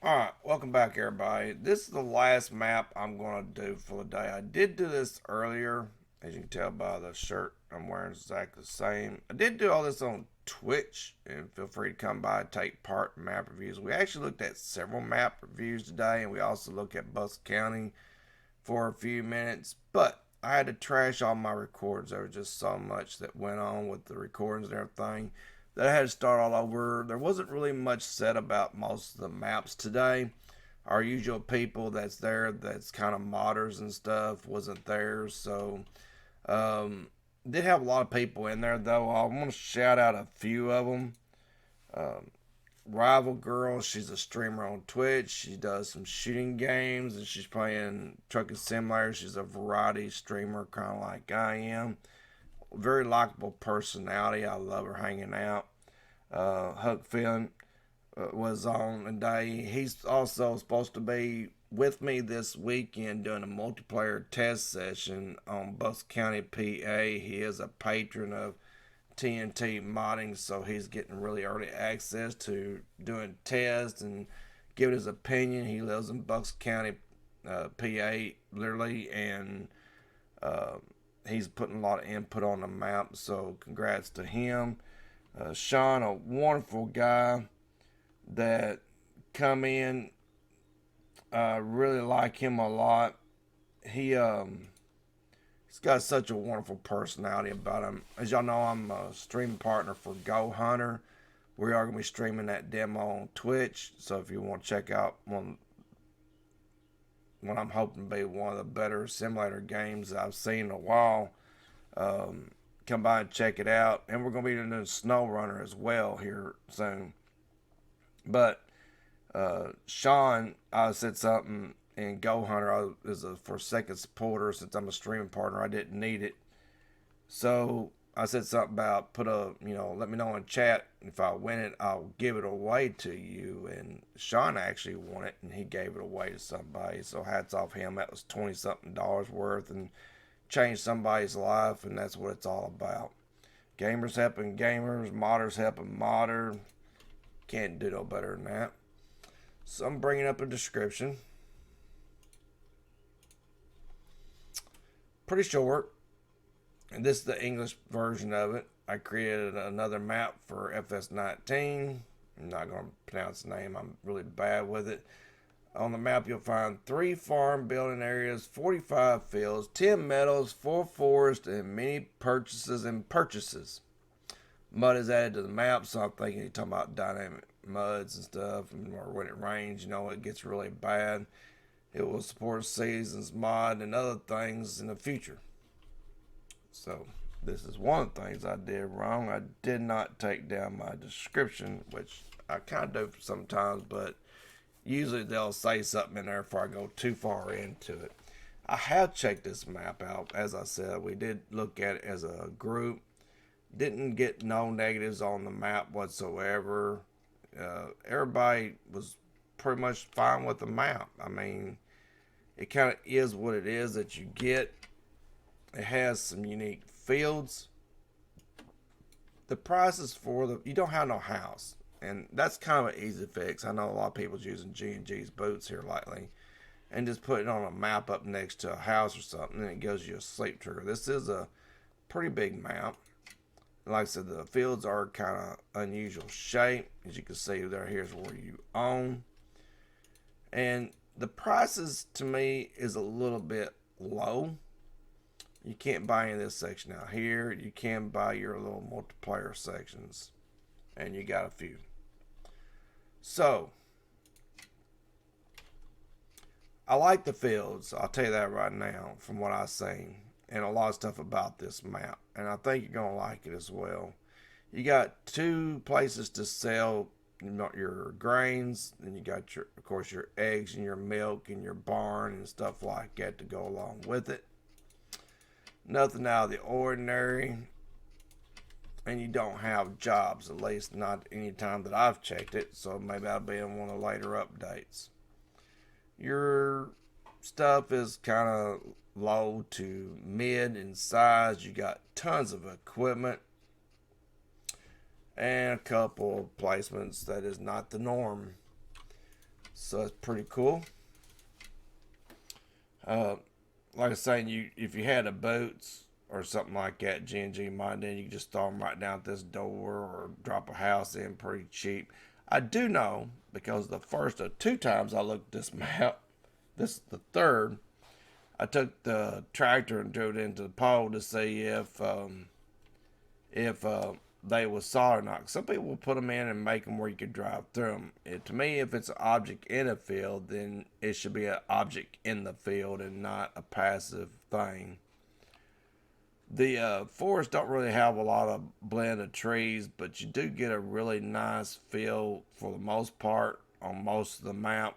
Alright, welcome back everybody. This is the last map I'm going to do for the day. I did do this earlier, as you can tell by the shirt I'm wearing is exactly the same. I did do all this on Twitch, and feel free to come by and take part in map reviews. We actually looked at several map reviews today, and we also looked at Bucks County for a few minutes, but I had to trash all my recordings. There was just so much that went on with the recordings and everything that I had to start all over. There wasn't really much said about most of the maps today. Our usual people that's there, that's kind of modders and stuff, wasn't there. So, did have a lot of people in there though. I want to shout out a few of them. Um, Rival Girl, she's a streamer on Twitch. She does some shooting games and she's playing Trucking Simulator. She's a variety streamer, kind of like I am. Very likable personality. I love her hanging out. Huck Finn was on today. He's also supposed to be with me this weekend doing a multiplayer test session on Bucks County, PA. He is a patron of TNT modding, so he's getting really early access to doing tests and giving his opinion. He lives in Bucks County, PA, literally, and uh, he's putting a lot of input on the map. So congrats to him. Sean, a wonderful guy that come in. Really like him a lot. He's got such a wonderful personality about him. As y'all know, I'm a stream partner for Go Hunter. We are going to be streaming that demo on Twitch. So if you want to check out what I'm hoping to be one of the better simulator games I've seen in a while, um, come by and check it out. And we're going to be doing Snow Runner as well here soon. But Sean, I said something in Go Hunter. I was a Forsaken supporter since I'm a streaming partner. I didn't need it, so I said something about let me know in chat if I win it, I'll give it away to you. And Sean actually won it, and he gave it away to somebody. So hats off him. That was $20-something worth, and changed somebody's life, and that's what it's all about. Gamers helping gamers, modders helping modder. Can't do no better than that. So I'm bringing up a description. Pretty short. And this is the English version of it. I created another map for FS19. I'm not going to pronounce the name. I'm really bad with it. On the map, you'll find 3 farm building areas, 45 fields, 10 meadows, 4 forests, and many purchases and purchases. Mud is added to the map, so I'm thinking you're talking about dynamic muds and stuff, or when it rains, it gets really bad. It will support seasons mod and other things in the future. So this is one of the things I did wrong. I did not take down my description, which I kind of do sometimes, but usually they'll say something in there before I go too far into it. I have checked this map out. As I said, we did look at it as a group. Didn't get no negatives on the map whatsoever. Everybody was pretty much fine with the map. I mean, it kind of is what it is that you get. It has some unique fields. The prices you don't have no house, and that's kind of an easy fix. I know a lot of people's using G&G's boots here lately, and just put it on a map up next to a house or something, and it gives you a sleep trigger. This is a pretty big map. Like I said, the fields are kind of unusual shape. As you can see there, here's where you own. And the prices to me is a little bit low. You can't buy in this section out here. You can buy your little multiplayer sections. And you got a few. So, I like the fields. I'll tell you that right now from what I've seen. And a lot of stuff about this map. And I think you're going to like it as well. You got 2 places to sell your grains. And you got, of course, your eggs and your milk and your barn and stuff like that to go along with it. Nothing out of the ordinary. And you don't have jobs, at least not any time that I've checked it. So maybe I'll be in one of the later updates. Your stuff is kind of low to mid in size. You got tons of equipment and a couple of placements that is not the norm. So it's pretty cool. Uh, like I was saying, if you had a boots or something like that, G&G mod, then you can just throw them right down at this door or drop a house in pretty cheap. I do know because the first of 2 times I looked at this map, this is the third, I took the tractor and drove it into the pole to see if they was solid or not. Some people will put them in and make them where you could drive through them. To me, if it's an object in a field, then it should be an object in the field and not a passive thing. The forest don't really have a lot of blend of trees, but you do get a really nice feel for the most part on most of the map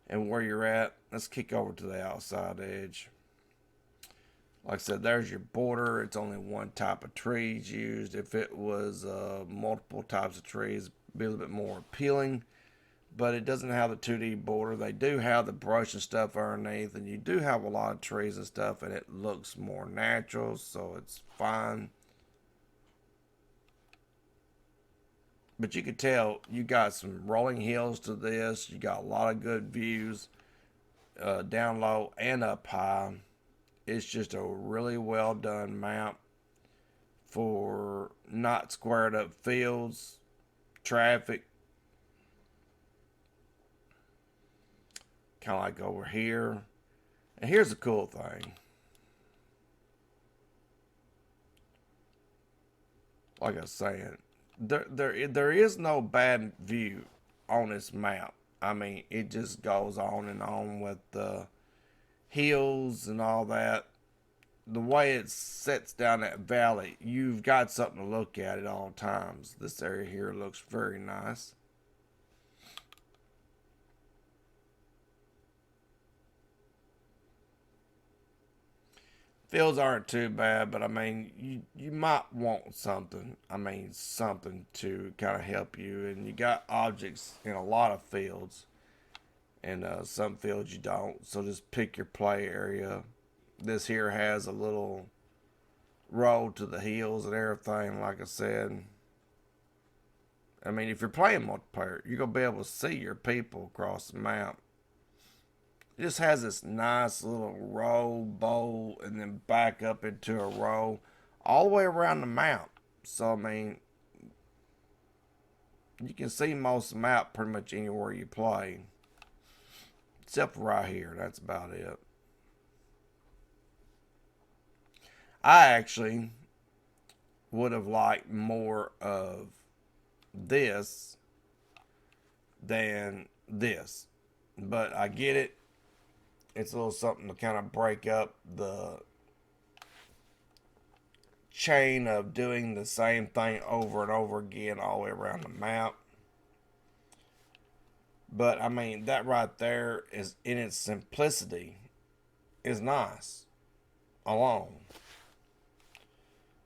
and where you're at. Let's kick over to the outside edge. Like I said, there's your border. It's only one type of trees used. If it was multiple types of trees, it'd be a little bit more appealing. But it doesn't have the 2D border. They do have the brush and stuff underneath, and you do have a lot of trees and stuff, and it looks more natural, so it's fine. But you can tell you got some rolling hills to this. You got a lot of good views down low and up high. It's just a really well done map for not squared up fields, traffic. Kind of like over here. And here's the cool thing. Like I was saying, there is no bad view on this map. I mean, it just goes on and on with the hills and all that. The way it sets down that valley, you've got something to look at all times. This area here looks very nice. Fields aren't too bad, but I mean, you might want something. I mean, something to kind of help you. And you got objects in a lot of fields, and some fields you don't. So just pick your play area. This here has a little road to the hills and everything. Like I said, I mean, if you're playing multiplayer, you're gonna be able to see your people across the map. It just has this nice little row, bowl, and then back up into a row all the way around the map. So, I mean, you can see most of the map pretty much anywhere you play. Except for right here. That's about it. I actually would have liked more of this than this. But I get it. It's a little something to kind of break up the chain of doing the same thing over and over again all the way around the map. But I mean, that right there is in its simplicity is nice alone.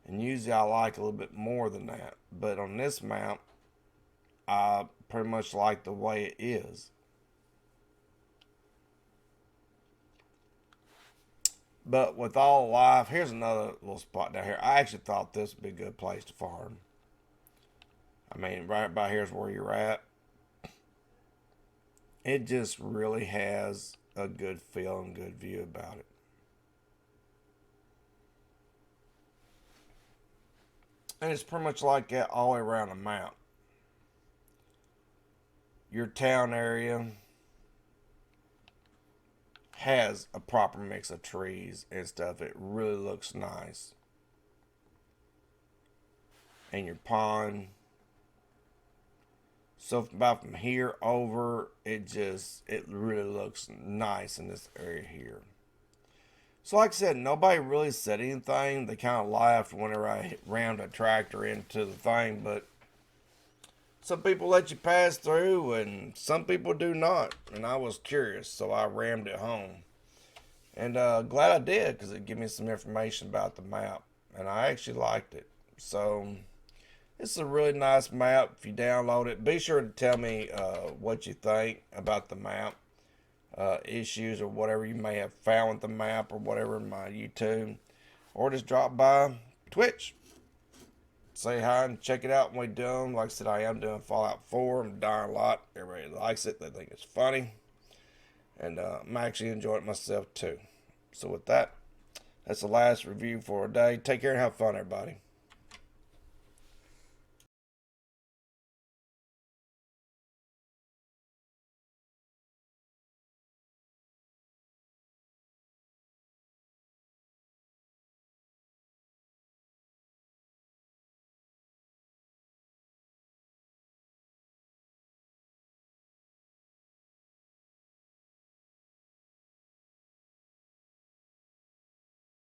And usually I like a little bit more than that. But on this map, I pretty much like the way it is. But with all life, here's another little spot down here. I actually thought this would be a good place to farm. I mean, right about here's where you're at. It just really has a good feel and good view about it. And it's pretty much like that all the way around the map. Your town area has a proper mix of trees and stuff. It really looks nice. And your pond. So about from here over, it really looks nice in this area here. So like I said, nobody really said anything. They kind of laughed whenever I rammed a tractor into the thing, but some people let you pass through and some people do not. And I was curious, so I rammed it home. And glad I did because it gave me some information about the map. And I actually liked it. So it's a really nice map. If you download it, be sure to tell me what you think about the map. Issues or whatever you may have found with the map or whatever in my YouTube. Or just drop by Twitch. say hi and check it out when we do them. Like I said, I am doing Fallout 4. I'm dying a lot. Everybody likes it. They think it's funny. And I'm actually enjoying it myself too. So with that, that's the last review for today. Take care and have fun, everybody.